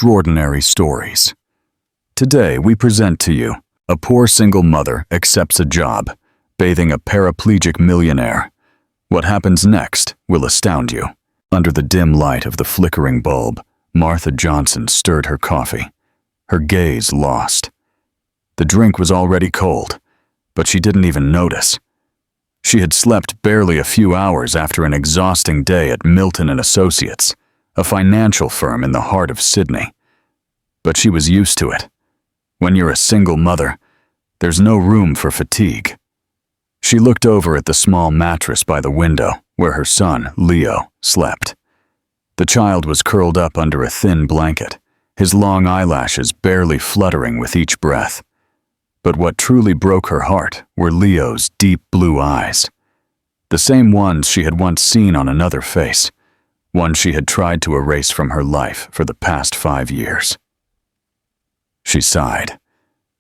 extraordinary stories. Today we present to you a poor single mother accepts a job, bathing a paraplegic millionaire. What happens next will astound you. Under the dim light of the flickering bulb, Martha Johnson stirred her coffee, her gaze lost. The drink was already cold, but she didn't even notice. She had slept barely a few hours after an exhausting day at Milton & Associates, a financial firm in the heart of Sydney. But she was used to it. When you're a single mother, there's no room for fatigue. She looked over at the small mattress by the window where her son, Leo, slept. The child was curled up under a thin blanket, his long eyelashes barely fluttering with each breath. But what truly broke her heart were Leo's deep blue eyes. The same ones she had once seen on another face, one she had tried to erase from her life for the past 5 years. She sighed.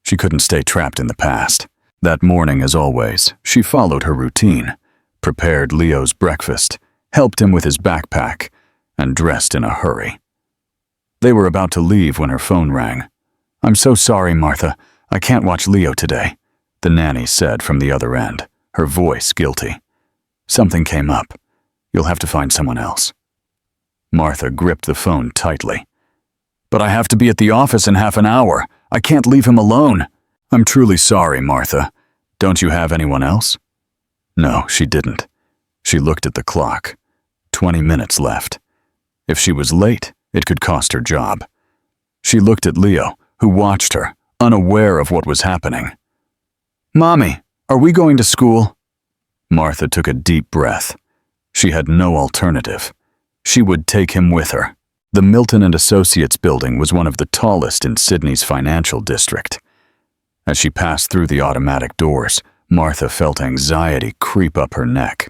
She couldn't stay trapped in the past. That morning, as always, she followed her routine, prepared Leo's breakfast, helped him with his backpack, and dressed in a hurry. They were about to leave when her phone rang. "I'm so sorry, Martha. I can't watch Leo today," the nanny said from the other end, her voice guilty. "Something came up. You'll have to find someone else." Martha gripped the phone tightly. "But I have to be at the office in half an hour. I can't leave him alone." "I'm truly sorry, Martha. Don't you have anyone else?" No, she didn't. She looked at the clock. 20 minutes left. If she was late, it could cost her job. She looked at Leo, who watched her, unaware of what was happening. "Mommy, are we going to school?" Martha took a deep breath. She had no alternative. She would take him with her. The Milton & Associates building was one of the tallest in Sydney's financial district. As she passed through the automatic doors, Martha felt anxiety creep up her neck.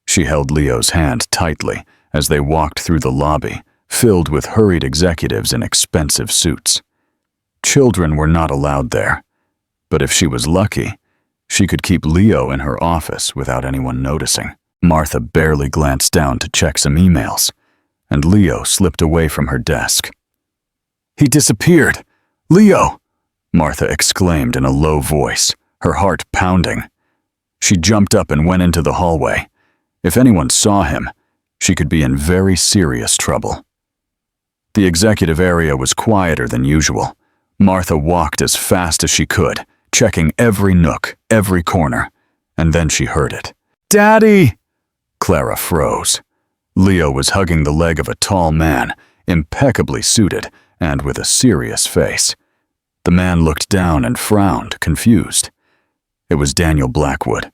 She held Leo's hand tightly as they walked through the lobby, filled with hurried executives in expensive suits. Children were not allowed there, but if she was lucky, she could keep Leo in her office without anyone noticing. Martha barely glanced down to check some emails, and Leo slipped away from her desk. "He disappeared! Leo!" Martha exclaimed in a low voice, her heart pounding. She jumped up and went into the hallway. If anyone saw him, she could be in very serious trouble. The executive area was quieter than usual. Martha walked as fast as she could, checking every nook, every corner, and then she heard it. "Daddy!" Clara froze. Leo was hugging the leg of a tall man, impeccably suited and with a serious face. The man looked down and frowned, confused. It was Daniel Blackwood,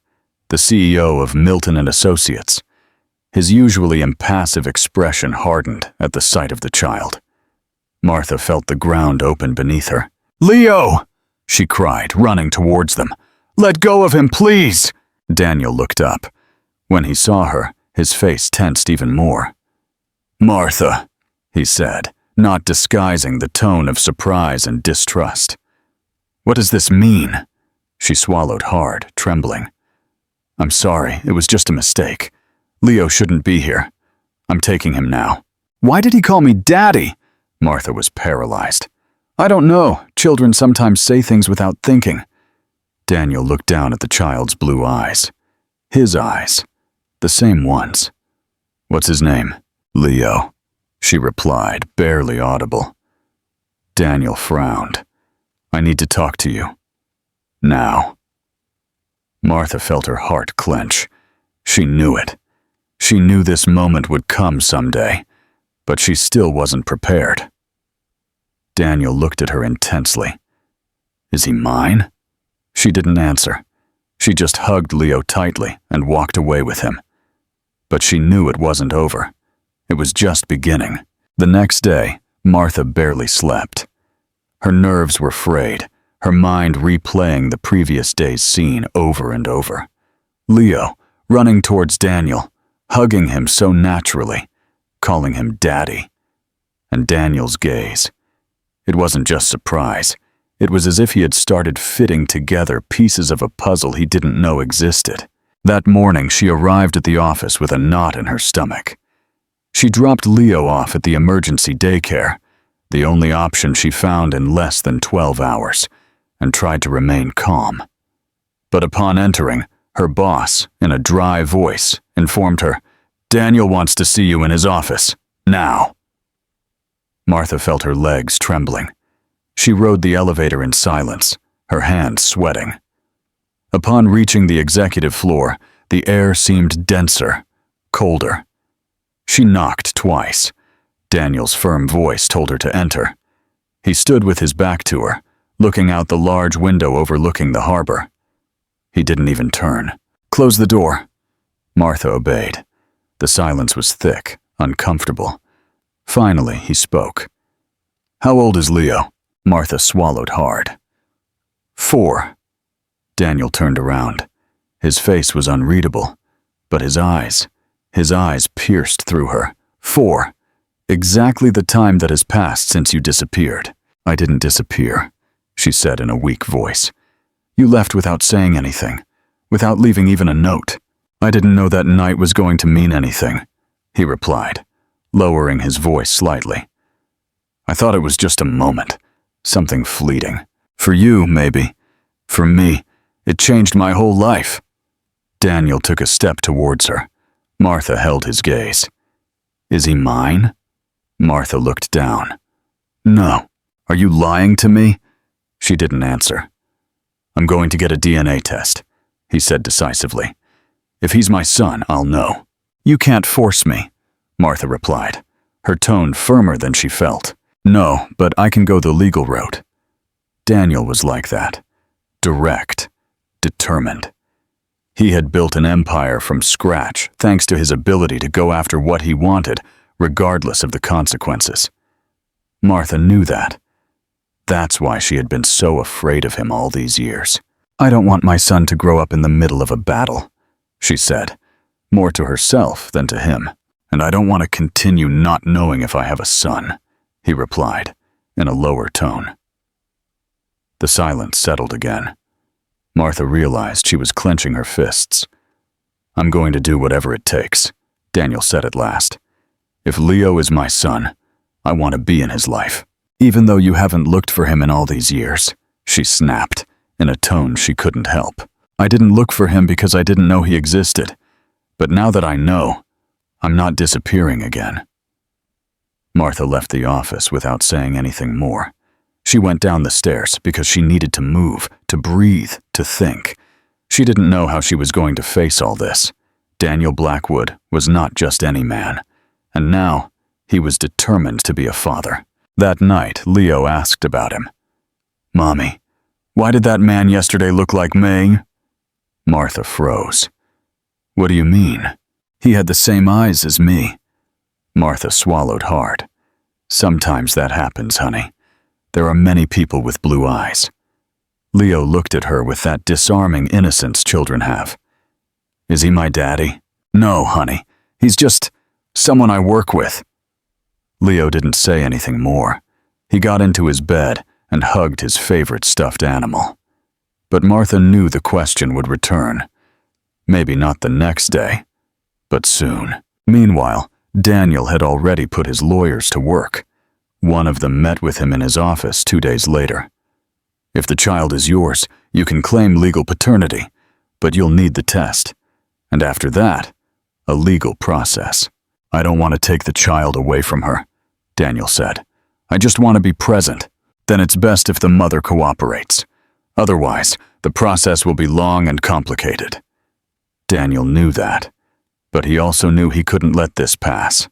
the CEO of Milton & Associates. His usually impassive expression hardened at the sight of the child. Martha felt the ground open beneath her. "Leo!" she cried, running towards them. "Let go of him, please!" Daniel looked up. When he saw her, his face tensed even more. "Martha," he said, not disguising the tone of surprise and distrust. "What does this mean?" She swallowed hard, trembling. "I'm sorry, it was just a mistake. Leo shouldn't be here. I'm taking him now." "Why did he call me Daddy?" Martha was paralyzed. "I don't know. Children sometimes say things without thinking." Daniel looked down at the child's blue eyes. His eyes. The same ones. "What's his name?" "Leo," she replied, barely audible. Daniel frowned. "I need to talk to you. Now." Martha felt her heart clench. She knew it. She knew this moment would come someday, but she still wasn't prepared. Daniel looked at her intensely. "Is he mine?" She didn't answer. She just hugged Leo tightly and walked away with him. But she knew it wasn't over. It was just beginning. The next day, Martha barely slept. Her nerves were frayed, her mind replaying the previous day's scene over and over. Leo, running towards Daniel, hugging him so naturally, calling him Daddy. And Daniel's gaze. It wasn't just surprise. It was as if he had started fitting together pieces of a puzzle he didn't know existed. That morning, she arrived at the office with a knot in her stomach. She dropped Leo off at the emergency daycare, the only option she found in less than 12 hours, and tried to remain calm. But upon entering, her boss, in a dry voice, informed her, "Daniel wants to see you in his office, now." Martha felt her legs trembling. She rode the elevator in silence, her hands sweating. Upon reaching the executive floor, the air seemed denser, colder. She knocked twice. Daniel's firm voice told her to enter. He stood with his back to her, looking out the large window overlooking the harbor. He didn't even turn. "Close the door." Martha obeyed. The silence was thick, uncomfortable. Finally, he spoke. "How old is Leo?" Martha swallowed hard. 4. Daniel turned around. His face was unreadable, but his eyes pierced through her. 4. Exactly the time that has passed since you disappeared. "I didn't disappear," she said in a weak voice. "You left without saying anything, without leaving even a note." "I didn't know that night was going to mean anything," he replied, lowering his voice slightly. "I thought it was just a moment, something fleeting. For you, maybe. For me, it changed my whole life." Daniel took a step towards her. Martha held his gaze. "Is he mine?" Martha looked down. "No. Are you lying to me?" She didn't answer. "I'm going to get a DNA test," he said decisively. "If he's my son, I'll know." "You can't force me," Martha replied, her tone firmer than she felt. "No, but I can go the legal route." Daniel was like that. Direct. Determined. He had built an empire from scratch thanks to his ability to go after what he wanted, regardless of the consequences. Martha knew that. That's why she had been so afraid of him all these years. "I don't want my son to grow up in the middle of a battle," she said, more to herself than to him. "And I don't want to continue not knowing if I have a son," he replied, in a lower tone. The silence settled again. Martha realized she was clenching her fists. "I'm going to do whatever it takes," Daniel said at last. "If Leo is my son, I want to be in his life." "Even though you haven't looked for him in all these years," she snapped, in a tone she couldn't help. "I didn't look for him because I didn't know he existed. But now that I know, I'm not disappearing again." Martha left the office without saying anything more. She went down the stairs because she needed to move, to breathe, to think. She didn't know how she was going to face all this. Daniel Blackwood was not just any man, and now he was determined to be a father. That night, Leo asked about him. "Mommy, why did that man yesterday look like me?" Martha froze. "What do you mean?" "He had the same eyes as me." Martha swallowed hard. "Sometimes that happens, honey. There are many people with blue eyes." Leo looked at her with that disarming innocence children have. "Is he my daddy?" "No, honey. He's just someone I work with." Leo didn't say anything more. He got into his bed and hugged his favorite stuffed animal. But Martha knew the question would return. Maybe not the next day, but soon. Meanwhile, Daniel had already put his lawyers to work. One of them met with him in his office 2 days later. "If the child is yours, you can claim legal paternity, but you'll need the test. And after that, a legal process." "I don't want to take the child away from her," Daniel said. "I just want to be present. Then it's best if the mother cooperates. Otherwise, the process will be long and complicated." Daniel knew that, but he also knew he couldn't let this pass.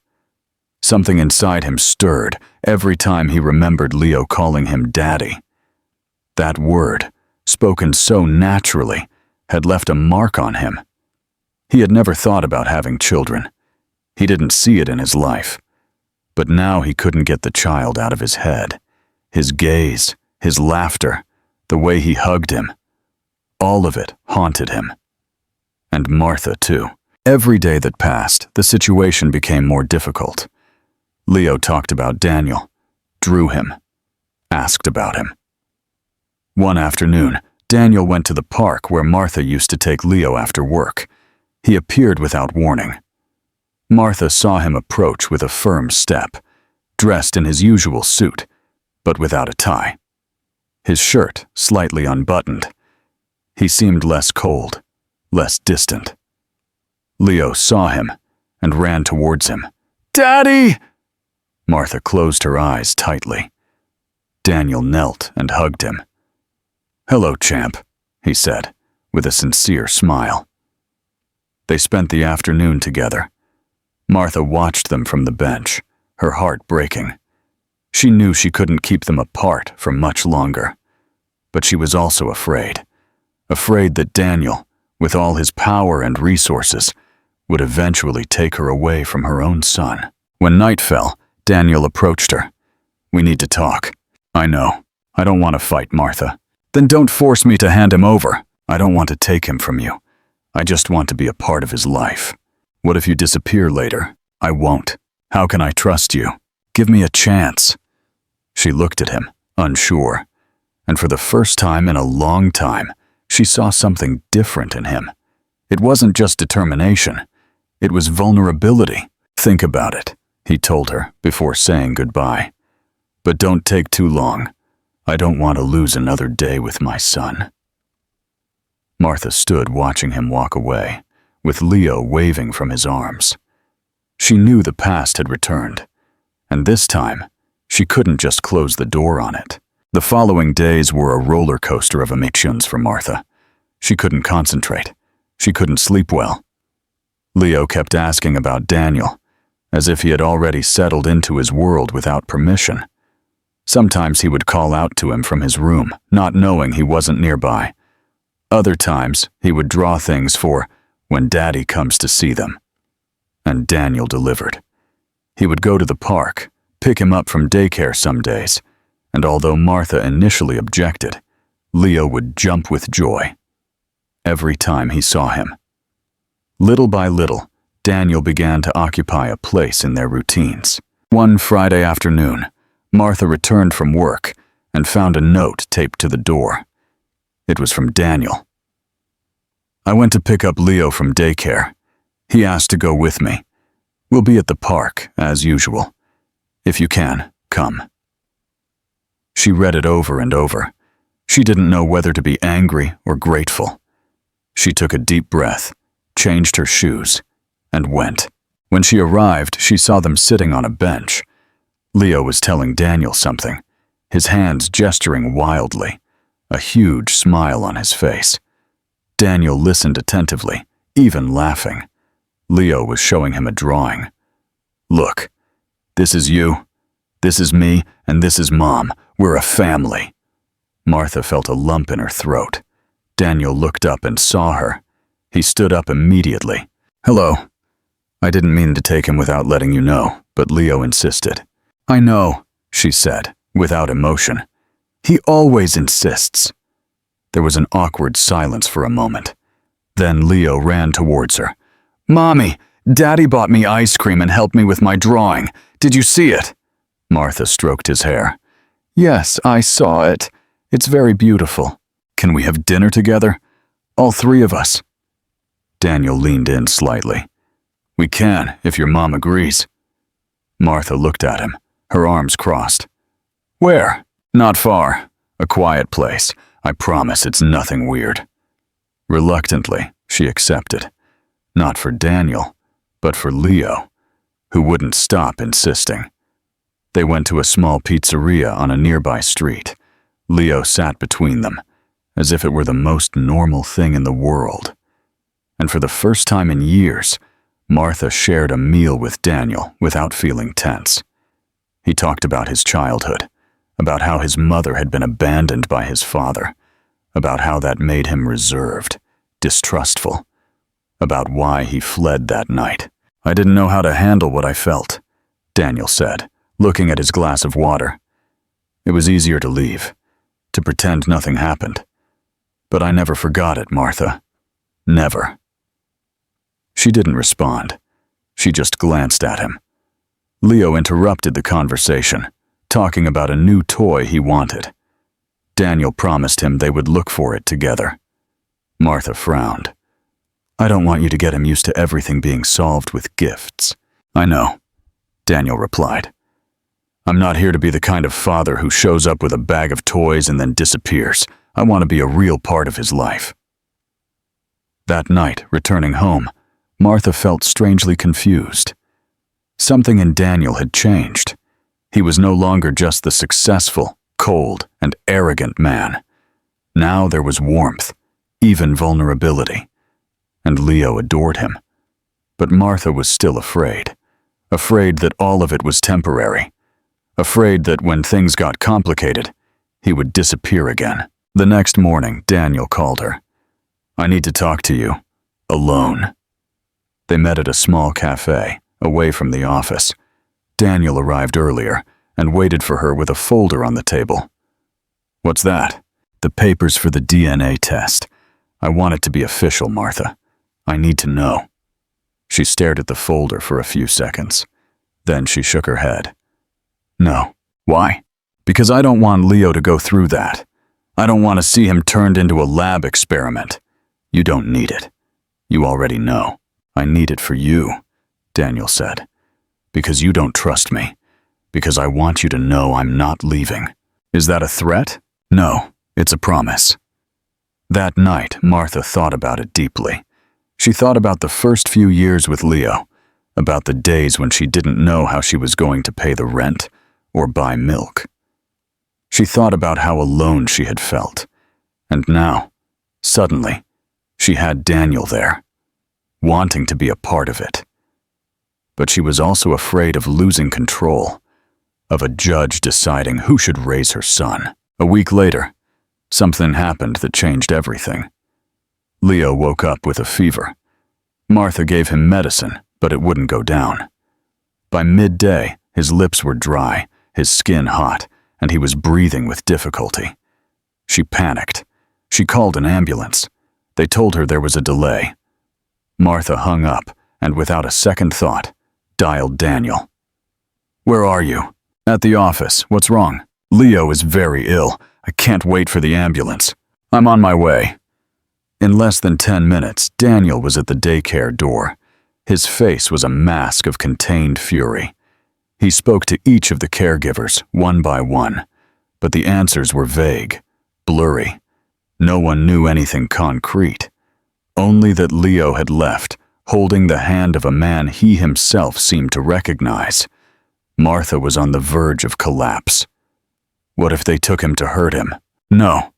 Something inside him stirred every time he remembered Leo calling him daddy. That word, spoken so naturally, had left a mark on him. He had never thought about having children. He didn't see it in his life. But now he couldn't get the child out of his head. His gaze, his laughter, the way he hugged him. All of it haunted him. And Martha, too. Every day that passed, the situation became more difficult. Leo talked about Daniel, drew him, asked about him. One afternoon, Daniel went to the park where Martha used to take Leo after work. He appeared without warning. Martha saw him approach with a firm step, dressed in his usual suit, but without a tie. His shirt slightly unbuttoned. He seemed less cold, less distant. Leo saw him and ran towards him. "Daddy!" Martha closed her eyes tightly. Daniel knelt and hugged him. "Hello, champ," he said, with a sincere smile. They spent the afternoon together. Martha watched them from the bench, her heart breaking. She knew she couldn't keep them apart for much longer. But she was also afraid that Daniel, with all his power and resources, would eventually take her away from her own son. When night fell, Daniel approached her. "We need to talk." "I know. I don't want to fight, Martha." "Then don't force me to hand him over. I don't want to take him from you. I just want to be a part of his life. What if you disappear later? I won't. How can I trust you? Give me a chance." She looked at him, unsure, and for the first time in a long time, she saw something different in him. It wasn't just determination. It was vulnerability. "Think about it," he told her before saying goodbye. "But don't take too long. I don't want to lose another day with my son." Martha stood watching him walk away, with Leo waving from his arms. She knew the past had returned, and this time, she couldn't just close the door on it. The following days were a roller coaster of emotions for Martha. She couldn't concentrate. She couldn't sleep well. Leo kept asking about Daniel, as if he had already settled into his world without permission. Sometimes he would call out to him from his room, not knowing he wasn't nearby. Other times, he would draw things for when Daddy comes to see them. And Daniel delivered. He would go to the park, pick him up from daycare some days, and although Martha initially objected, Leo would jump with joy every time he saw him. Little by little, Daniel began to occupy a place in their routines. One Friday afternoon, Martha returned from work and found a note taped to the door. It was from Daniel. "I went to pick up Leo from daycare. He asked to go with me. We'll be at the park, as usual. If you can, come." She read it over and over. She didn't know whether to be angry or grateful. She took a deep breath, changed her shoes, and went. When she arrived, she saw them sitting on a bench. Leo was telling Daniel something, his hands gesturing wildly, a huge smile on his face. Daniel listened attentively, even laughing. Leo was showing him a drawing. "Look, this is you, this is me, and this is Mom. We're a family." Martha felt a lump in her throat. Daniel looked up and saw her. He stood up immediately. "Hello. I didn't mean to take him without letting you know, but Leo insisted." "I know," she said, without emotion. "He always insists." There was an awkward silence for a moment. Then Leo ran towards her. "Mommy, Daddy bought me ice cream and helped me with my drawing. Did you see it?" Martha stroked his hair. "Yes, I saw it. It's very beautiful. Can we have dinner together? All three of us." Daniel leaned in slightly. "We can, if your mom agrees." Martha looked at him, her arms crossed. "Where?" "Not far. A quiet place. I promise it's nothing weird." Reluctantly, she accepted. Not for Daniel, but for Leo, who wouldn't stop insisting. They went to a small pizzeria on a nearby street. Leo sat between them, as if it were the most normal thing in the world. And for the first time in years, Martha shared a meal with Daniel without feeling tense. He talked about his childhood, about how his mother had been abandoned by his father, about how that made him reserved, distrustful, about why he fled that night. "I didn't know how to handle what I felt," Daniel said, looking at his glass of water. "It was easier to leave, to pretend nothing happened. But I never forgot it, Martha. Never." She didn't respond. She just glanced at him. Leo interrupted the conversation, talking about a new toy he wanted. Daniel promised him they would look for it together. Martha frowned. "I don't want you to get him used to everything being solved with gifts." "I know," Daniel replied. I'm not here to be the kind of father who shows up with a bag of toys and then disappears. I want to be a real part of his life. That night, returning home, Martha felt strangely confused. Something in Daniel had changed. He was no longer just the successful, cold, and arrogant man. Now there was warmth, even vulnerability. And Leo adored him. But Martha was still afraid. Afraid that all of it was temporary. Afraid that when things got complicated, he would disappear again. The next morning, Daniel called her. I need to talk to you. Alone. They met at a small cafe, away from the office. Daniel arrived earlier and waited for her with a folder on the table. What's that? The papers for the DNA test. I want it to be official, Martha. I need to know. She stared at the folder for a few seconds. Then she shook her head. No. Why? Because I don't want Leo to go through that. I don't want to see him turned into a lab experiment. You don't need it. You already know. I need it for you, Daniel said. Because you don't trust me. Because I want you to know I'm not leaving. Is that a threat? No, it's a promise. That night, Martha thought about it deeply. She thought about the first few years with Leo, about the days when she didn't know how she was going to pay the rent or buy milk. She thought about how alone she had felt. And now, suddenly, she had Daniel there, wanting to be a part of it. But she was also afraid of losing control, of a judge deciding who should raise her son. A week later, something happened that changed everything. Leo woke up with a fever. Martha gave him medicine, but it wouldn't go down. By midday, his lips were dry, his skin hot, and he was breathing with difficulty. She panicked. She called an ambulance. They told her there was a delay. Martha hung up and, without a second thought, dialed Daniel. Where are you? At the office. What's wrong? Leo is very ill. I can't wait for the ambulance. I'm on my way. In less than 10 minutes, Daniel was at the daycare door. His face was a mask of contained fury. He spoke to each of the caregivers, one by one, but the answers were vague, blurry. No one knew anything concrete. Only that Leo had left, holding the hand of a man he himself seemed to recognize. Martha was on the verge of collapse. What if they took him to hurt him? No.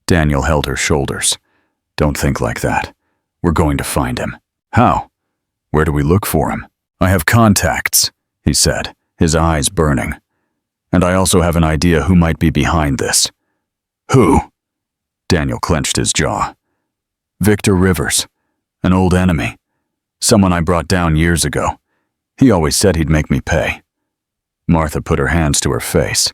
Daniel held her shoulders. Don't think like that. We're going to find him. How? Where do we look for him? I have contacts, he said, his eyes burning. And I also have an idea who might be behind this. Who? Daniel clenched his jaw. Victor Rivers, an old enemy. Someone I brought down years ago. He always said he'd make me pay. Martha put her hands to her face.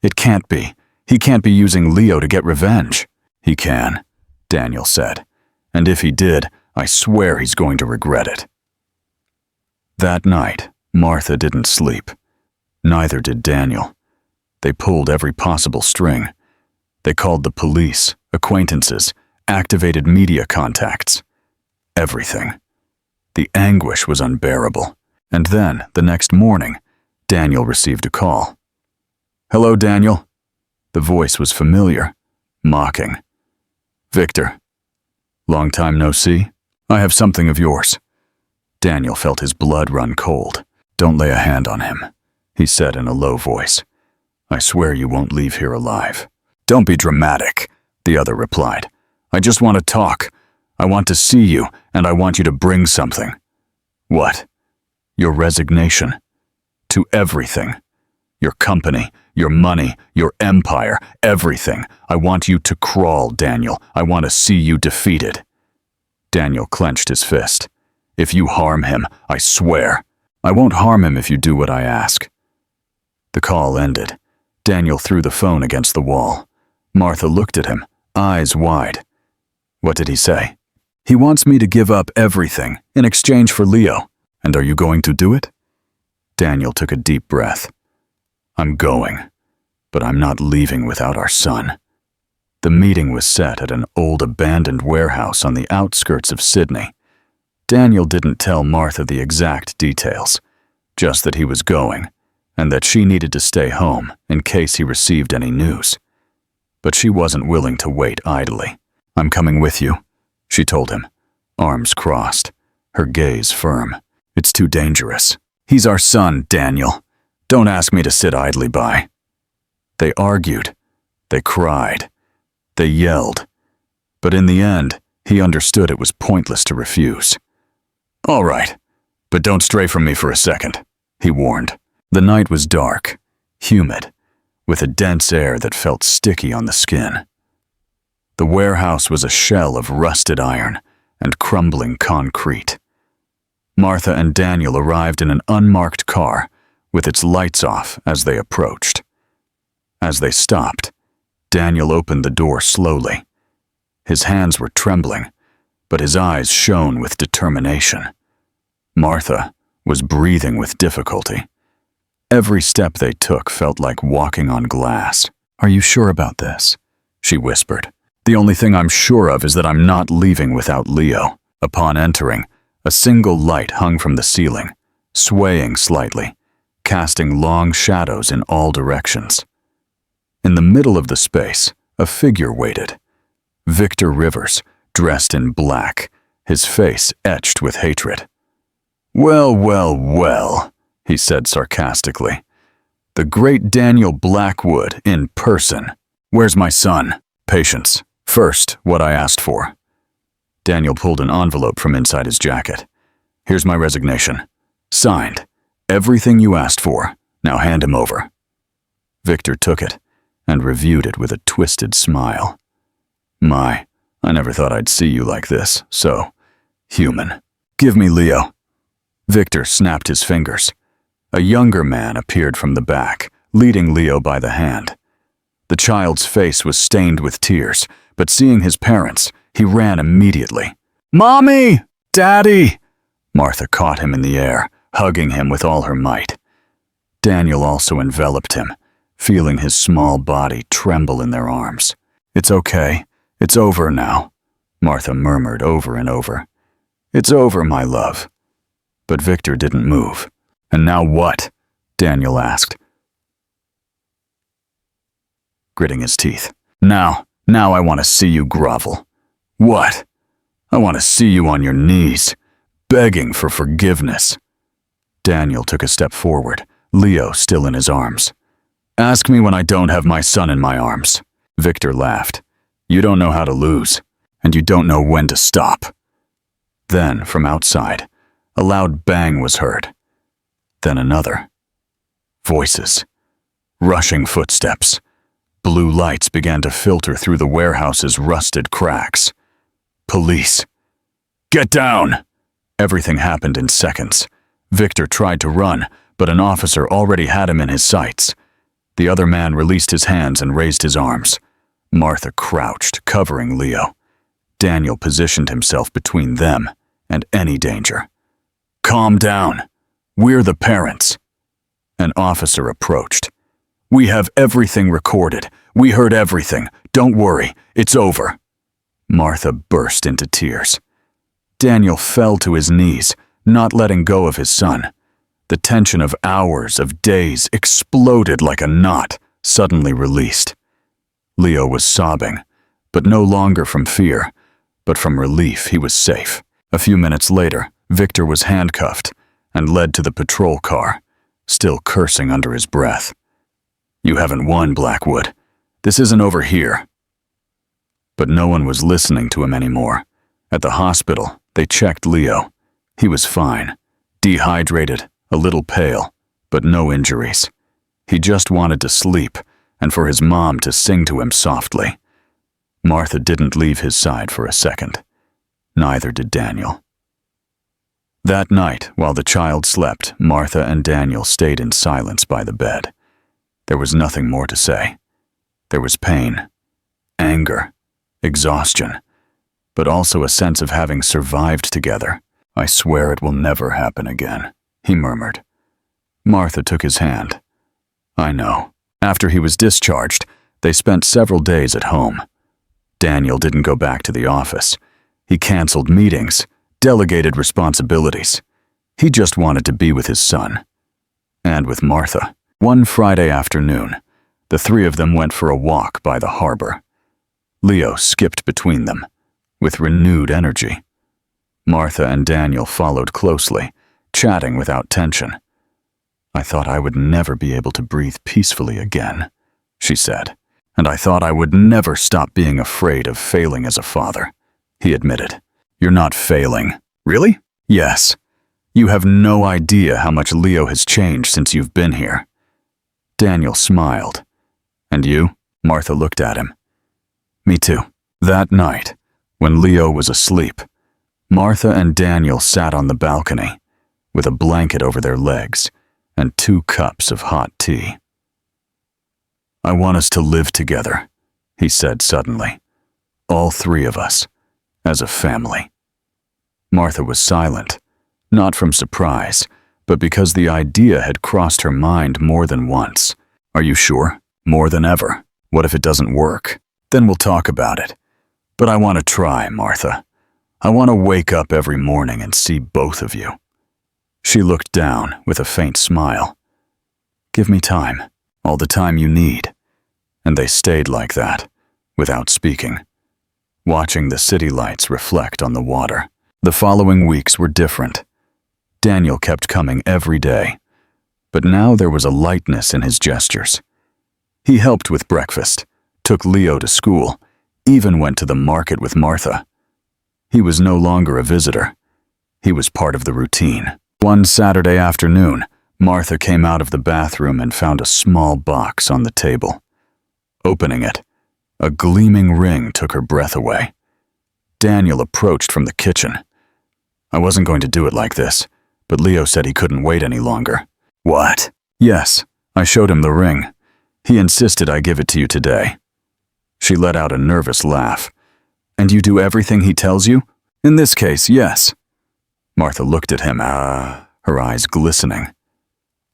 It can't be. He can't be using Leo to get revenge. He can, Daniel said. And if he did, I swear he's going to regret it. That night, Martha didn't sleep. Neither did Daniel. They pulled every possible string. They called the police, acquaintances, activated media contacts. Everything. The anguish was unbearable. And then, the next morning, Daniel received a call. Hello, Daniel. The voice was familiar, mocking. Victor. Long time no see. I have something of yours. Daniel felt his blood run cold. Don't lay a hand on him, he said in a low voice. I swear you won't leave here alive. Don't be dramatic, the other replied. I just want to talk. I want to see you, and I want you to bring something. What? Your resignation. To everything. Your company, your money, your empire, everything. I want you to crawl, Daniel. I want to see you defeated. Daniel clenched his fist. If you harm him, I swear. I won't harm him if you do what I ask. The call ended. Daniel threw the phone against the wall. Martha looked at him, eyes wide. What did he say? He wants me to give up everything in exchange for Leo. And are you going to do it? Daniel took a deep breath. I'm going, but I'm not leaving without our son. The meeting was set at an old abandoned warehouse on the outskirts of Sydney. Daniel didn't tell Martha the exact details, just that he was going, and that she needed to stay home in case he received any news. But she wasn't willing to wait idly. "I'm coming with you," she told him, arms crossed, her gaze firm. "It's too dangerous. He's our son, Daniel. Don't ask me to sit idly by." They argued. They cried. They yelled. But in the end, he understood it was pointless to refuse. "All right, but don't stray from me for a second," he warned. The night was dark, humid, with a dense air that felt sticky on the skin. The warehouse was a shell of rusted iron and crumbling concrete. Martha and Daniel arrived in an unmarked car with its lights off as they approached. As they stopped, Daniel opened the door slowly. His hands were trembling, but his eyes shone with determination. Martha was breathing with difficulty. Every step they took felt like walking on glass. "Are you sure about this?" she whispered. "The only thing I'm sure of is that I'm not leaving without Leo." Upon entering, a single light hung from the ceiling, swaying slightly, casting long shadows in all directions. In the middle of the space, a figure waited. Victor Rivers, dressed in black, his face etched with hatred. "Well, well, well," he said sarcastically. "The great Daniel Blackwood in person. Where's my son?" "Patience. First, what I asked for." Daniel pulled an envelope from inside his jacket. "Here's my resignation. Signed. Everything you asked for. Now hand him over." Victor took it and reviewed it with a twisted smile. "My, I never thought I'd see you like this, so human. Give me Leo." Victor snapped his fingers. A younger man appeared from the back, leading Leo by the hand. The child's face was stained with tears, but seeing his parents, he ran immediately. "Mommy! Daddy!" Martha caught him in the air, hugging him with all her might. Daniel also enveloped him, feeling his small body tremble in their arms. "It's okay. It's over now," Martha murmured over and over. "It's over, my love." But Victor didn't move. "And now what?" Daniel asked, gritting his teeth. Now I want to see you grovel." "What?" "I want to see you on your knees, begging for forgiveness." Daniel took a step forward, Leo still in his arms. "Ask me when I don't have my son in my arms." Victor laughed. "You don't know how to lose, and you don't know when to stop." Then, from outside, a loud bang was heard. Then another. Voices. Rushing footsteps. Blue lights began to filter through the warehouse's rusted cracks. Police. "Get down!" Everything happened in seconds. Victor tried to run, but an officer already had him in his sights. The other man released his hands and raised his arms. Martha crouched, covering Leo. Daniel positioned himself between them and any danger. "Calm down. We're the parents." An officer approached. "We have everything recorded. We heard everything. Don't worry. It's over." Martha burst into tears. Daniel fell to his knees, not letting go of his son. The tension of hours, of days, exploded like a knot, suddenly released. Leo was sobbing, but no longer from fear, but from relief he was safe. A few minutes later, Victor was handcuffed and led to the patrol car, still cursing under his breath. "You haven't won, Blackwood. This isn't over here." But no one was listening to him anymore. At the hospital, they checked Leo. He was fine, dehydrated, a little pale, but no injuries. He just wanted to sleep and for his mom to sing to him softly. Martha didn't leave his side for a second. Neither did Daniel. That night, while the child slept, Martha and Daniel stayed in silence by the bed. There was nothing more to say. There was pain, anger, exhaustion, but also a sense of having survived together. "I swear it will never happen again," he murmured. Martha took his hand. "I know." After he was discharged, they spent several days at home. Daniel didn't go back to the office. He canceled meetings, delegated responsibilities. He just wanted to be with his son. And with Martha. One Friday afternoon, the three of them went for a walk by the harbor. Leo skipped between them, with renewed energy. Martha and Daniel followed closely, chatting without tension. "I thought I would never be able to breathe peacefully again," she said. "And I thought I would never stop being afraid of failing as a father," he admitted. "You're not failing." "Really?" "Yes. You have no idea how much Leo has changed since you've been here." Daniel smiled. "And you?" Martha looked at him. "Me too." That night, when Leo was asleep, Martha and Daniel sat on the balcony, with a blanket over their legs and 2 cups of hot tea. "I want us to live together," he said suddenly. "All 3 of us, as a family." Martha was silent, not from surprise, but because the idea had crossed her mind more than once. "Are you sure?" "More than ever. What if it doesn't work? Then we'll talk about it. But I want to try, Martha. I want to wake up every morning and see both of you." She looked down with a faint smile. "Give me time, all the time you need." And they stayed like that, without speaking, watching the city lights reflect on the water. The following weeks were different. Daniel kept coming every day, but now there was a lightness in his gestures. He helped with breakfast, took Leo to school, even went to the market with Martha. He was no longer a visitor. He was part of the routine. One Saturday afternoon, Martha came out of the bathroom and found a small box on the table. Opening it, a gleaming ring took her breath away. Daniel approached from the kitchen. "I wasn't going to do it like this, but Leo said he couldn't wait any longer." "What?" "Yes, I showed him the ring. He insisted I give it to you today." She let out a nervous laugh. "And you do everything he tells you?" "In this case, yes." Martha looked at him, her eyes glistening.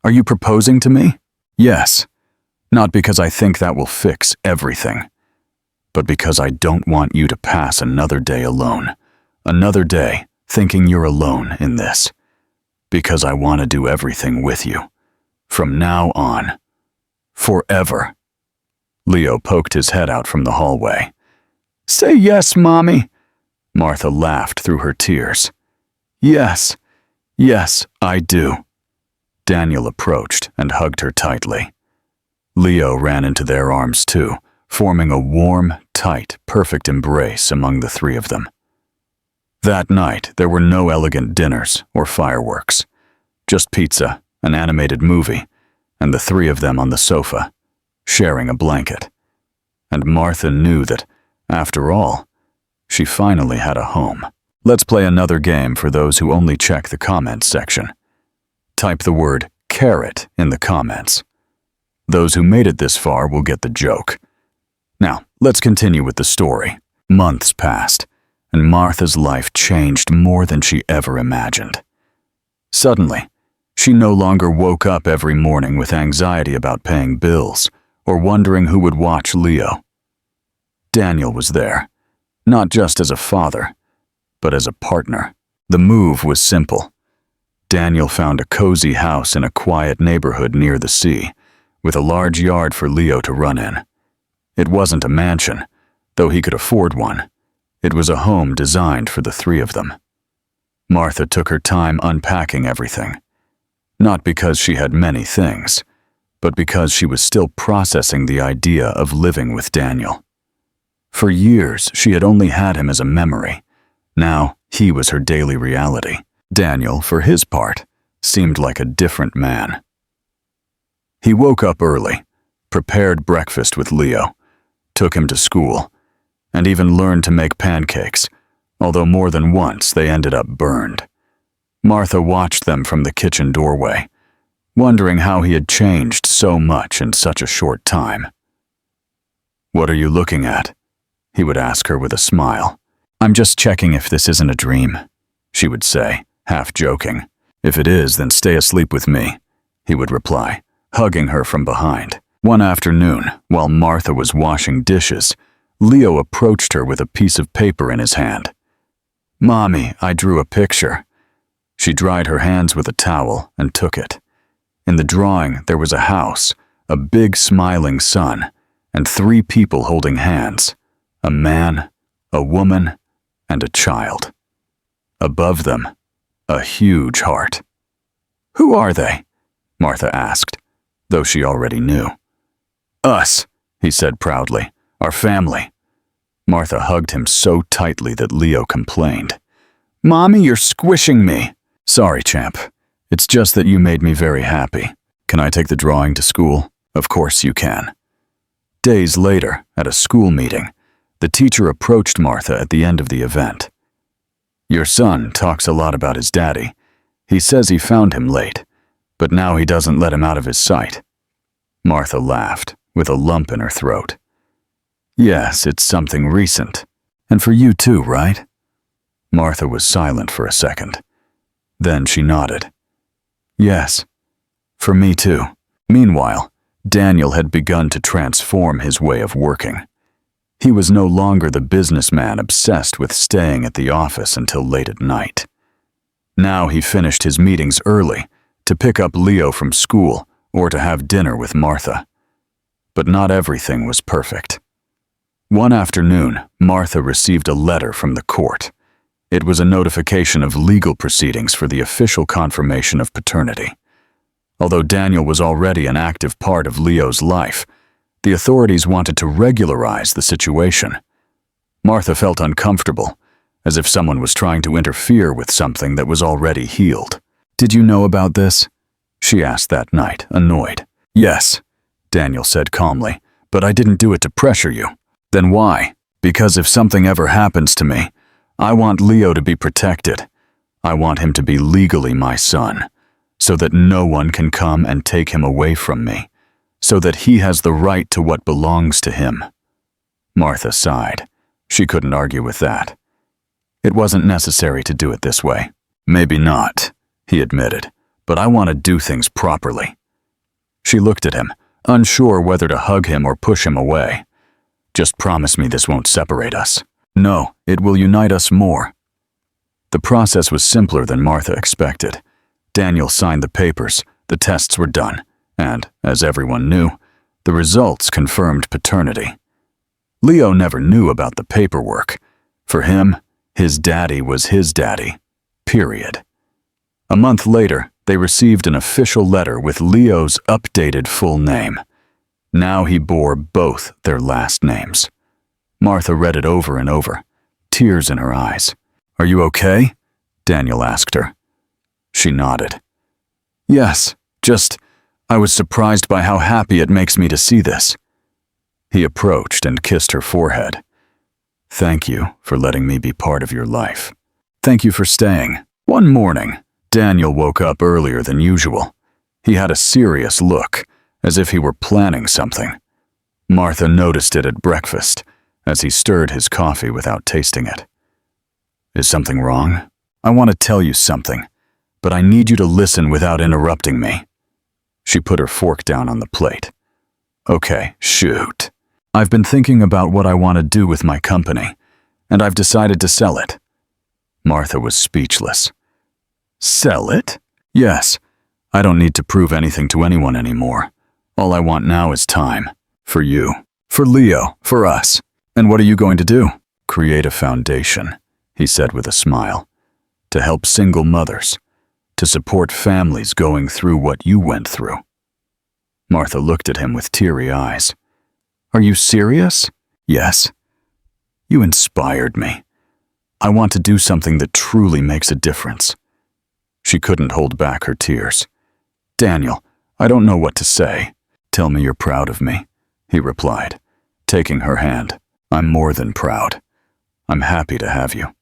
"Are you proposing to me?" "Yes. Not because I think that will fix everything, but because I don't want you to pass another day alone. Another day thinking you're alone in this. Because I want to do everything with you. From now on. Forever." Leo poked his head out from the hallway. "Say yes, Mommy." Martha laughed through her tears. "Yes, yes, I do." Daniel approached and hugged her tightly. Leo ran into their arms too, forming a warm, tight, perfect embrace among the 3 of them. That night, there were no elegant dinners or fireworks. Just pizza, an animated movie, and the 3 of them on the sofa, sharing a blanket. And Martha knew that, after all, she finally had a home. Let's play another game for those who only check the comments section. Type the word carrot in the comments. Those who made it this far will get the joke. Now, let's continue with the story. Months passed, and Martha's life changed more than she ever imagined. Suddenly, she no longer woke up every morning with anxiety about paying bills or wondering who would watch Leo. Daniel was there, not just as a father, but as a partner. The move was simple. Daniel found a cozy house in a quiet neighborhood near the sea, with a large yard for Leo to run in. It wasn't a mansion, though he could afford one. It was a home designed for the 3 of them. Martha took her time unpacking everything, not because she had many things, but because she was still processing the idea of living with Daniel. For years, she had only had him as a memory. Now, he was her daily reality. Daniel, for his part, seemed like a different man. He woke up early, prepared breakfast with Leo, took him to school, and even learned to make pancakes, although more than once they ended up burned. Martha watched them from the kitchen doorway, wondering how he had changed so much in such a short time. "What are you looking at?" he would ask her with a smile. "I'm just checking if this isn't a dream," she would say, half joking. "If it is, then stay asleep with me," he would reply, hugging her from behind. One afternoon, while Martha was washing dishes, Leo approached her with a piece of paper in his hand. "Mommy, I drew a picture." She dried her hands with a towel and took it. In the drawing, there was a house, a big smiling sun, and 3 people holding hands, a man, a woman, and a child. Above them, a huge heart. "Who are they?" Martha asked, though she already knew. "Us," he said proudly, "our family." Martha hugged him so tightly that Leo complained. "Mommy, you're squishing me." "Sorry, champ. It's just that you made me very happy. Can I take the drawing to school?" "Of course you can." Days later, at a school meeting, the teacher approached Martha at the end of the event. "Your son talks a lot about his daddy. He says he found him late, but now he doesn't let him out of his sight." Martha laughed, with a lump in her throat. "Yes, it's something recent. And for you too, right?" Martha was silent for a second. Then she nodded. "Yes, for me too." Meanwhile, Daniel had begun to transform his way of working. He was no longer the businessman obsessed with staying at the office until late at night. Now he finished his meetings early to pick up Leo from school or to have dinner with Martha. But not everything was perfect. One afternoon, Martha received a letter from the court. It was a notification of legal proceedings for the official confirmation of paternity. Although Daniel was already an active part of Leo's life, the authorities wanted to regularize the situation. Martha felt uncomfortable, as if someone was trying to interfere with something that was already healed. "Did you know about this?" she asked that night, annoyed. "Yes," Daniel said calmly, "but I didn't do it to pressure you." "Then why?" "Because if something ever happens to me, I want Leo to be protected. I want him to be legally my son, so that no one can come and take him away from me, so that he has the right to what belongs to him." Martha sighed. She couldn't argue with that. It wasn't necessary to do it this way. "Maybe not," he admitted, "but I want to do things properly." She looked at him, unsure whether to hug him or push him away. "Just promise me this won't separate us." "No, it will unite us more." The process was simpler than Martha expected. Daniel signed the papers, the tests were done, and, as everyone knew, the results confirmed paternity. Leo never knew about the paperwork. For him, his daddy was his daddy, period. A month later, they received an official letter with Leo's updated full name. Now he bore both their last names. Martha read it over and over, tears in her eyes. "Are you okay?" Daniel asked her. She nodded. "Yes, I was surprised by how happy it makes me to see this." He approached and kissed her forehead. "Thank you for letting me be part of your life. Thank you for staying." One morning, Daniel woke up earlier than usual. He had a serious look, as if he were planning something. Martha noticed it at breakfast, as he stirred his coffee without tasting it. "Is something wrong? I want to tell you something, but I need you to listen without interrupting me." She put her fork down on the plate. "Okay, shoot. I've been thinking about what I want to do with my company, and I've decided to sell it." Martha was speechless. "Sell it?" "Yes. I don't need to prove anything to anyone anymore. All I want now is time. For you. For Leo. For us. And what are you going to do?" "Create a foundation," he said with a smile. "To help single mothers. To support families going through what you went through." Martha looked at him with teary eyes. "Are you serious?" "Yes." "You inspired me. I want to do something that truly makes a difference." She couldn't hold back her tears. "Daniel, I don't know what to say." "Tell me you're proud of me," he replied, taking her hand. "I'm more than proud. I'm happy to have you."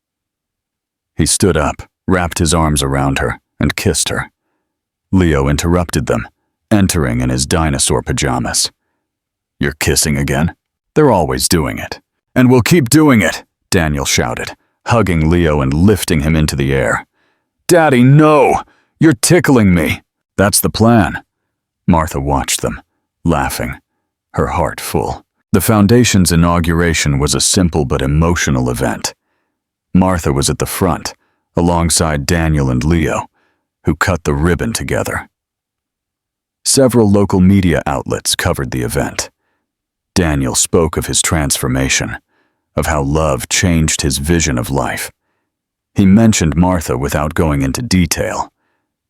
He stood up, wrapped his arms around her, and kissed her. Leo interrupted them, entering in his dinosaur pajamas. "You're kissing again? They're always doing it." "And we'll keep doing it," Daniel shouted, hugging Leo and lifting him into the air. "Daddy, no! You're tickling me." "That's the plan." Martha watched them, laughing, her heart full. The foundation's inauguration was a simple but emotional event. Martha was at the front, alongside Daniel and Leo, who cut the ribbon together. Several local media outlets covered the event. Daniel spoke of his transformation, of how love changed his vision of life. He mentioned Martha without going into detail,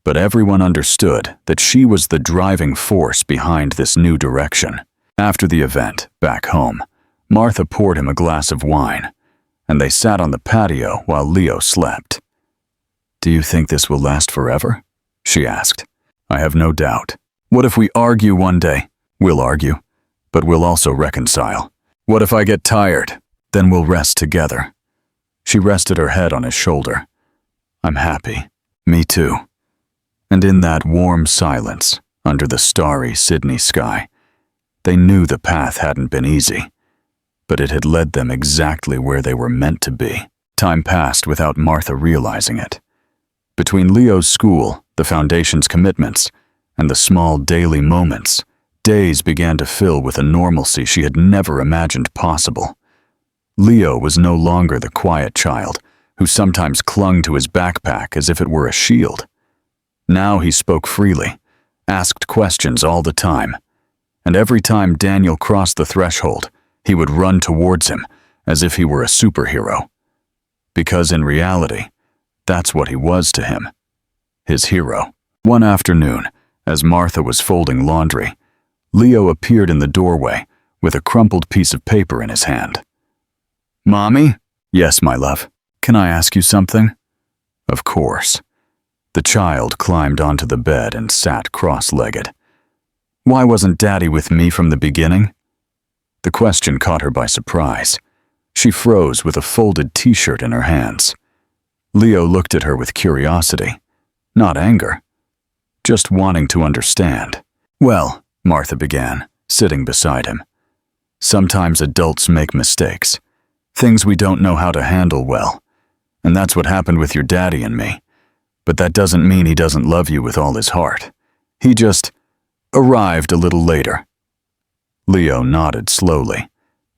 but everyone understood that she was the driving force behind this new direction. After the event, back home, Martha poured him a glass of wine, and they sat on the patio while Leo slept. "Do you think this will last forever?" she asked. "I have no doubt. What if we argue one day?" "We'll argue, but we'll also reconcile. What if I get tired? Then we'll rest together." She rested her head on his shoulder. "I'm happy. Me too." And in that warm silence, under the starry Sydney sky, they knew the path hadn't been easy, but it had led them exactly where they were meant to be. Time passed without Martha realizing it. Between Leo's school, the foundation's commitments, and the small daily moments, days began to fill with a normalcy she had never imagined possible. Leo was no longer the quiet child who sometimes clung to his backpack as if it were a shield. Now he spoke freely, asked questions all the time, and every time Daniel crossed the threshold, he would run towards him as if he were a superhero. Because in reality, that's what he was to him, his hero. One afternoon, as Martha was folding laundry, Leo appeared in the doorway with a crumpled piece of paper in his hand. "Mommy?" "Yes, my love. Can I ask you something?" Of course. The child climbed onto the bed and sat cross-legged. "Why wasn't Daddy with me from the beginning?" The question caught her by surprise. She froze with a folded t-shirt in her hands. Leo looked at her with curiosity, not anger, just wanting to understand. "Well," Martha began, sitting beside him, "sometimes adults make mistakes, things we don't know how to handle well, and that's what happened with your daddy and me. But that doesn't mean he doesn't love you with all his heart. He just arrived a little later." Leo nodded slowly.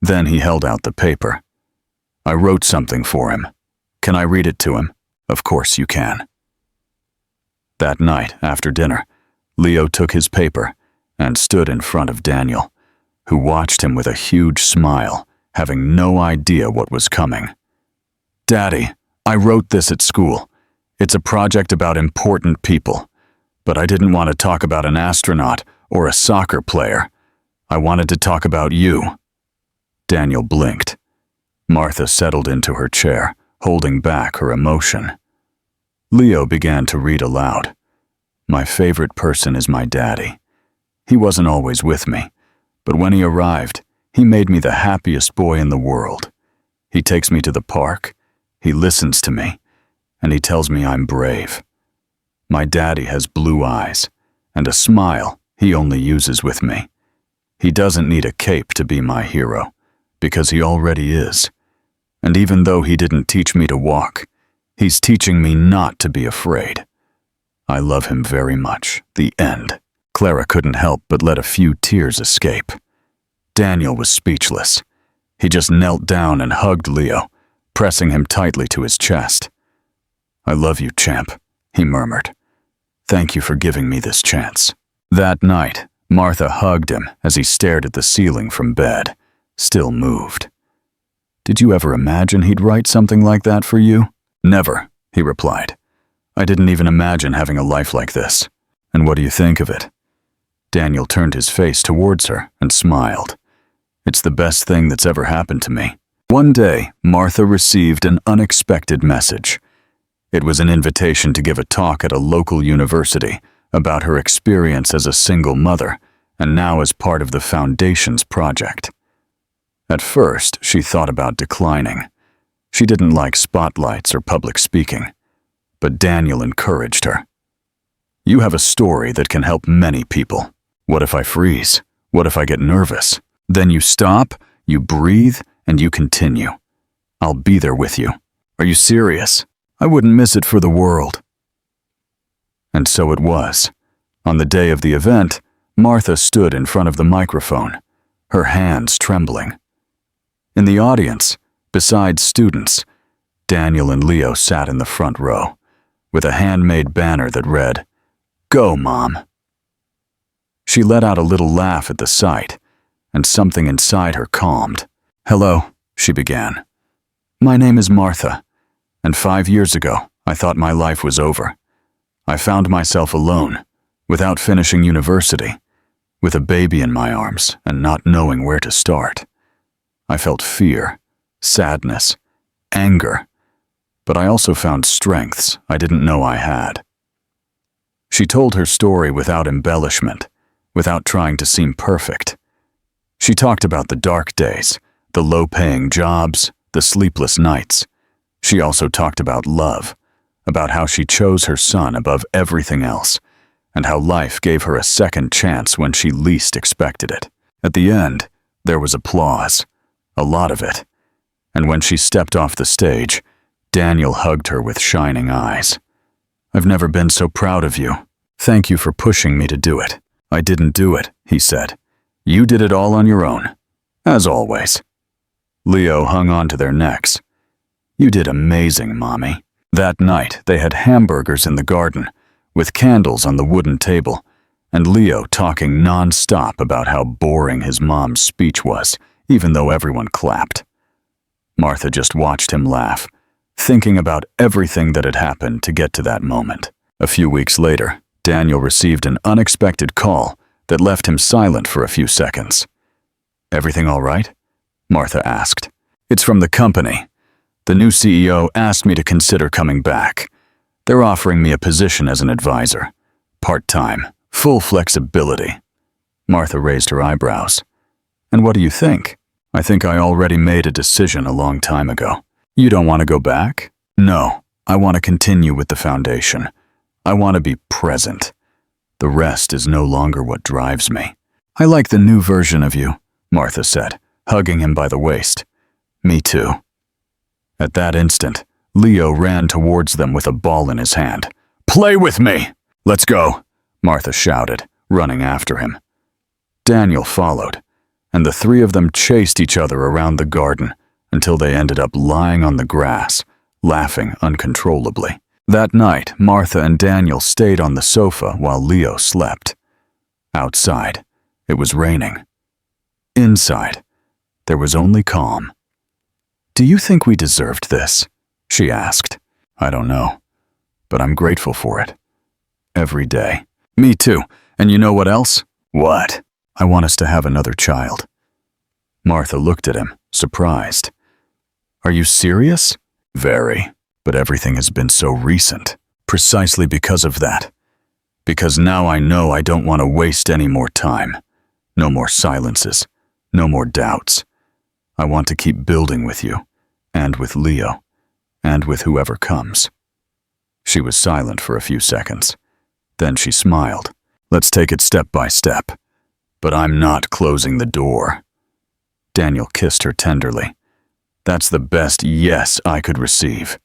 Then he held out the paper. "I wrote something for him. Can I read it to him?" "Of course you can." That night, after dinner, Leo took his paper and stood in front of Daniel, who watched him with a huge smile, having no idea what was coming. "Daddy, I wrote this at school. It's a project about important people, but I didn't want to talk about an astronaut or a soccer player. I wanted to talk about you." Daniel blinked. Martha settled into her chair, holding back her emotion. Leo began to read aloud. "My favorite person is my daddy. He wasn't always with me, but when he arrived, he made me the happiest boy in the world. He takes me to the park, he listens to me, and he tells me I'm brave. My daddy has blue eyes and a smile he only uses with me. He doesn't need a cape to be my hero, because he already is. And even though he didn't teach me to walk, he's teaching me not to be afraid. I love him very much." The end. Clara couldn't help but let a few tears escape. Daniel was speechless. He just knelt down and hugged Leo, pressing him tightly to his chest. "I love you, champ," he murmured. "Thank you for giving me this chance." That night, Martha hugged him as he stared at the ceiling from bed, still moved. "Did you ever imagine he'd write something like that for you?" "Never," he replied. "I didn't even imagine having a life like this. And what do you think of it?" Daniel turned his face towards her and smiled. "It's the best thing that's ever happened to me." One day, Martha received an unexpected message. It was an invitation to give a talk at a local university about her experience as a single mother and now as part of the Foundation's project. At first, she thought about declining. She didn't like spotlights or public speaking. But Daniel encouraged her. "You have a story that can help many people. What if I freeze? What if I get nervous? Then you stop, you breathe, and you continue. I'll be there with you. Are you serious? I wouldn't miss it for the world." And so it was. On the day of the event, Martha stood in front of the microphone, her hands trembling. In the audience, beside students, Daniel and Leo sat in the front row, with a handmade banner that read, "Go, Mom." She let out a little laugh at the sight, and something inside her calmed. "Hello," she began. "My name is Martha, and 5 years ago, I thought my life was over. I found myself alone, without finishing university, with a baby in my arms and not knowing where to start. I felt fear, sadness, anger, but I also found strengths I didn't know I had." She told her story without embellishment, without trying to seem perfect. She talked about the dark days, the low-paying jobs, the sleepless nights. She also talked about love, about how she chose her son above everything else, and how life gave her a second chance when she least expected it. At the end, there was applause, a lot of it, and when she stepped off the stage, Daniel hugged her with shining eyes. "I've never been so proud of you. Thank you for pushing me to do it." "I didn't do it," he said. "You did it all on your own, as always." Leo hung on to their necks. "You did amazing, Mommy." That night, they had hamburgers in the garden, with candles on the wooden table, and Leo talking non-stop about how boring his mom's speech was, even though everyone clapped. Martha just watched him laugh, thinking about everything that had happened to get to that moment. A few weeks later, Daniel received an unexpected call that left him silent for a few seconds. "Everything all right?" Martha asked. "It's from the company. The new CEO asked me to consider coming back. They're offering me a position as an advisor. Part-time, full flexibility." Martha raised her eyebrows. "And what do you think?" "I think I already made a decision a long time ago." "You don't want to go back?" "No, I want to continue with the foundation. I want to be present. The rest is no longer what drives me." "I like the new version of you," Martha said, hugging him by the waist. "Me too." At that instant, Leo ran towards them with a ball in his hand. "Play with me!" "Let's go," Martha shouted, running after him. Daniel followed, and the three of them chased each other around the garden until they ended up lying on the grass, laughing uncontrollably. That night, Martha and Daniel stayed on the sofa while Leo slept. Outside, it was raining. Inside, there was only calm. "Do you think we deserved this?" she asked. "I don't know, but I'm grateful for it. Every day." "Me too. And you know what else?" "What?" "I want us to have another child." Martha looked at him, surprised. "Are you serious?" "Very. But everything has been so recent. Precisely because of that. Because now I know I don't want to waste any more time. No more silences. No more doubts. I want to keep building with you, and with Leo, and with whoever comes." She was silent for a few seconds. Then she smiled. "Let's take it step by step. But I'm not closing the door." Daniel kissed her tenderly. "That's the best yes I could receive."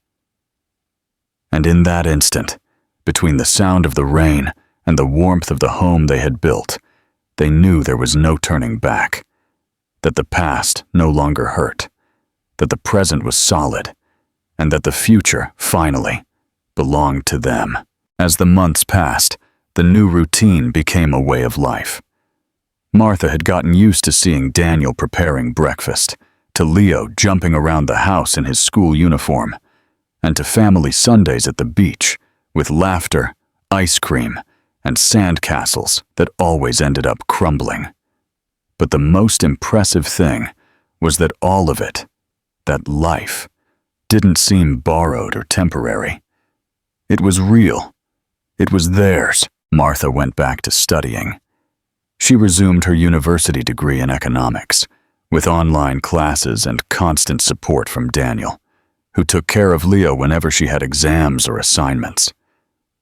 And in that instant, between the sound of the rain and the warmth of the home they had built, they knew there was no turning back. That the past no longer hurt. That the present was solid. And that the future, finally, belonged to them. As the months passed, the new routine became a way of life. Martha had gotten used to seeing Daniel preparing breakfast, to Leo jumping around the house in his school uniform, and to family Sundays at the beach, with laughter, ice cream, and sand castles that always ended up crumbling. But the most impressive thing was that all of it, that life, didn't seem borrowed or temporary. It was real. It was theirs. Martha went back to studying. She resumed her university degree in economics, with online classes and constant support from Daniel, who took care of Leo whenever she had exams or assignments.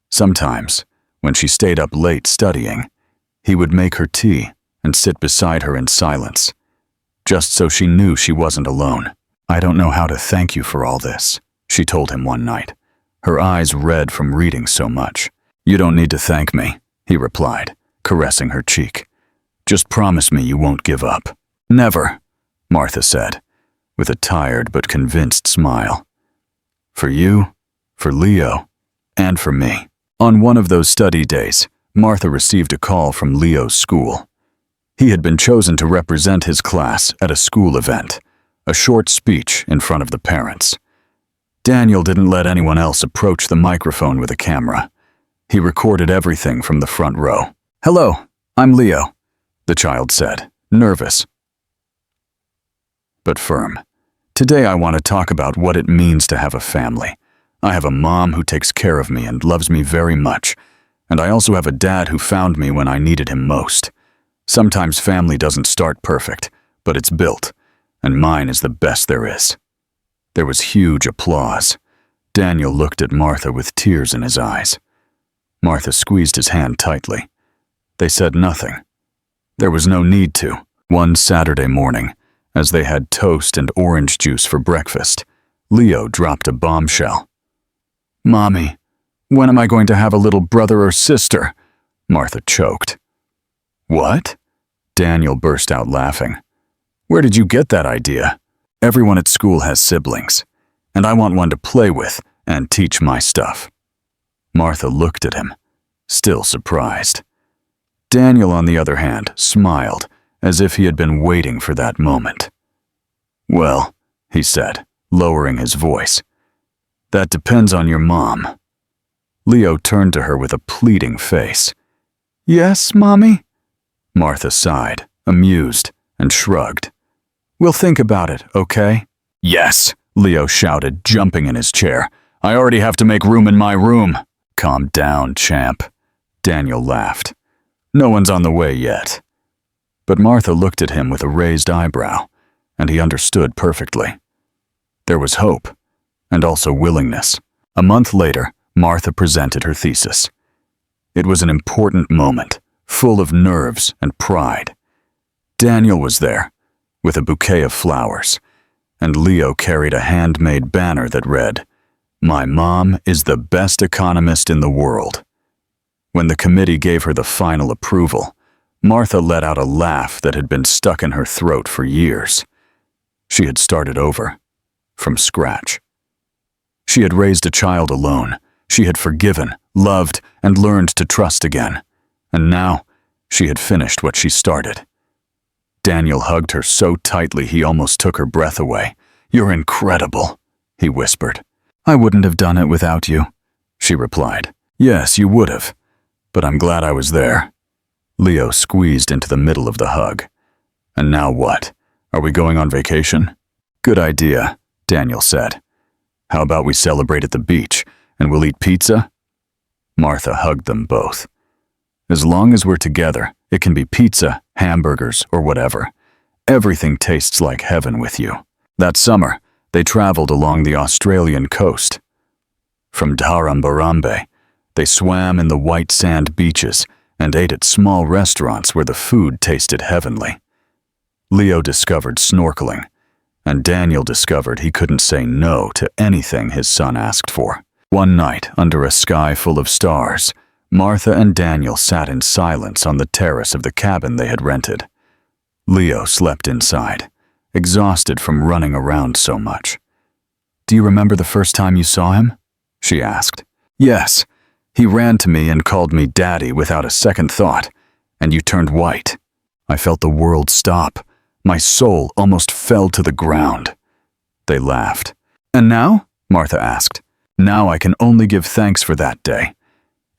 Sometimes, when she stayed up late studying, he would make her tea and sit beside her in silence, just so she knew she wasn't alone. "I don't know how to thank you for all this," she told him one night, her eyes red from reading so much. "You don't need to thank me," he replied, caressing her cheek. "Just promise me you won't give up." "Never," Martha said, with a tired but convinced smile. "For you, for Leo, and for me." On one of those study days, Martha received a call from Leo's school. He had been chosen to represent his class at a school event, a short speech in front of the parents. Daniel didn't let anyone else approach the microphone with a camera. He recorded everything from the front row. "Hello, I'm Leo," the child said, nervous but firm. "Today I want to talk about what it means to have a family. I have a mom who takes care of me and loves me very much, and I also have a dad who found me when I needed him most. Sometimes family doesn't start perfect, but it's built, and mine is the best there is." There was huge applause. Daniel looked at Martha with tears in his eyes. Martha squeezed his hand tightly. They said nothing. There was no need to. One Saturday morning, as they had toast and orange juice for breakfast, Leo dropped a bombshell. "Mommy, when am I going to have a little brother or sister?" Martha choked. "What?" Daniel burst out laughing. "Where did you get that idea? Everyone at school has siblings, and I want one to play with and teach my stuff." Martha looked at him, still surprised. Daniel, on the other hand, smiled, as if he had been waiting for that moment. "Well," he said, lowering his voice, "that depends on your mom." Leo turned to her with a pleading face. "Yes, Mommy?" Martha sighed, amused, and shrugged. "We'll think about it, okay?" "Yes," Leo shouted, jumping in his chair. "I already have to make room in my room." "Calm down, champ," Daniel laughed. "No one's on the way yet." But Martha looked at him with a raised eyebrow, and he understood perfectly. There was hope, and also willingness. A month later, Martha presented her thesis. It was an important moment, full of nerves and pride. Daniel was there, with a bouquet of flowers, and Leo carried a handmade banner that read, "My mom is the best economist in the world." When the committee gave her the final approval, Martha let out a laugh that had been stuck in her throat for years. She had started over, from scratch. She had raised a child alone. She had forgiven, loved, and learned to trust again. And now, she had finished what she started. Daniel hugged her so tightly he almost took her breath away. "You're incredible," he whispered. "I wouldn't have done it without you," she replied. "Yes, you would have, but I'm glad I was there." Leo squeezed into the middle of the hug. "And now what? Are we going on vacation?" "Good idea," Daniel said. "How about we celebrate at the beach, and we'll eat pizza?" Martha hugged them both. "As long as we're together, it can be pizza, hamburgers, or whatever. Everything tastes like heaven with you." That summer, they traveled along the Australian coast. From Dharambarambe, they swam in the white sand beaches and ate at small restaurants where the food tasted heavenly. Leo discovered snorkeling, and Daniel discovered he couldn't say no to anything his son asked for. One night, under a sky full of stars, Martha and Daniel sat in silence on the terrace of the cabin they had rented. Leo slept inside, exhausted from running around so much. "Do you remember the first time you saw him?" she asked. "Yes. He ran to me and called me Daddy without a second thought, and you turned white. I felt the world stop. My soul almost fell to the ground." They laughed. "And now?" Martha asked. "Now I can only give thanks for that day.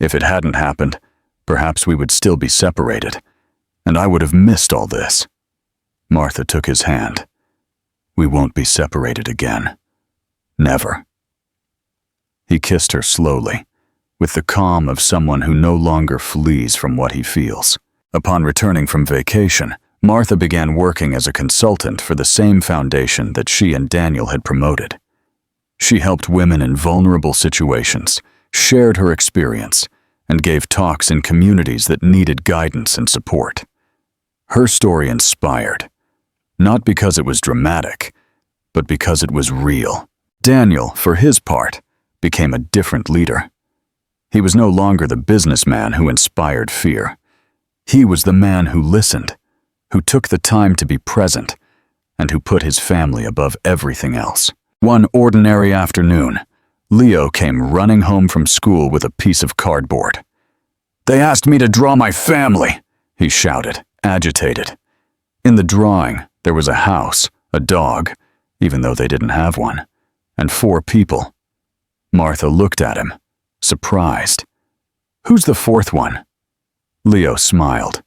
If it hadn't happened, perhaps we would still be separated, and I would have missed all this." Martha took his hand. "We won't be separated again. Never." He kissed her slowly, with the calm of someone who no longer flees from what he feels. Upon returning from vacation, Martha began working as a consultant for the same foundation that she and Daniel had promoted. She helped women in vulnerable situations, shared her experience, and gave talks in communities that needed guidance and support. Her story inspired, not because it was dramatic, but because it was real. Daniel, for his part, became a different leader. He was no longer the businessman who inspired fear. He was the man who listened, who took the time to be present, and who put his family above everything else. One ordinary afternoon, Leo came running home from school with a piece of cardboard. They asked me to draw my family, he shouted, agitated. In the drawing, there was a house, a dog, even though they didn't have one, and 4 people. Martha looked at him, surprised. Who's the 4th one? Leo smiled.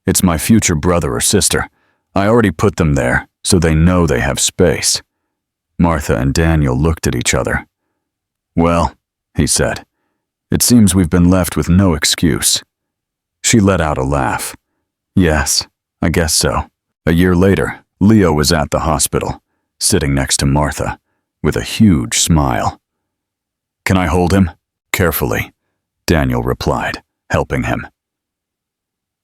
It's my future brother or sister. I already put them there, so they know they have space. Martha and Daniel looked at each other. Well, he said, it seems we've been left with no excuse. She let out a laugh. Yes, I guess so. A year later, Leo was at the hospital, sitting next to Martha, with a huge smile. Can I hold him? Carefully, Daniel replied, helping him.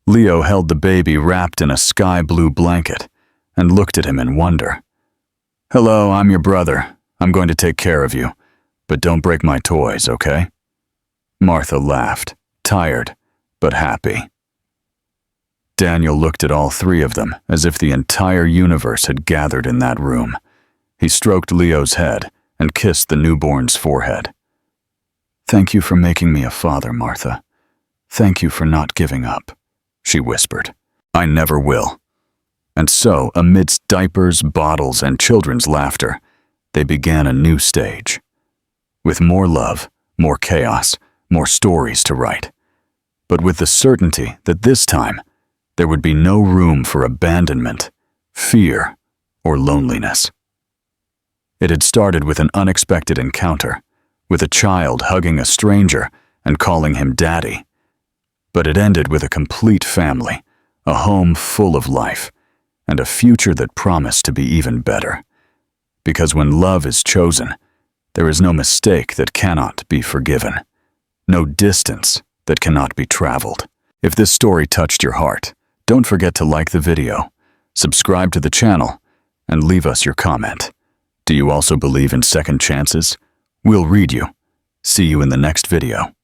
Leo held the baby wrapped in a sky-blue blanket and looked at him in wonder. Hello, I'm your brother. I'm going to take care of you, but don't break my toys, okay? Martha laughed, tired, but happy. Daniel looked at all 3 of them as if the entire universe had gathered in that room. He stroked Leo's head and kissed the newborn's forehead. Thank you for making me a father, Martha. Thank you for not giving up, she whispered. I never will. And so, amidst diapers, bottles, and children's laughter, they began a new stage. With more love, more chaos, more stories to write. But with the certainty that this time, there would be no room for abandonment, fear, or loneliness. It had started with an unexpected encounter, with a child hugging a stranger and calling him daddy. But it ended with a complete family, a home full of life, and a future that promised to be even better. Because when love is chosen, there is no mistake that cannot be forgiven, no distance that cannot be traveled. If this story touched your heart, don't forget to like the video, subscribe to the channel, and leave us your comment. Do you also believe in second chances? We'll read you. See you in the next video.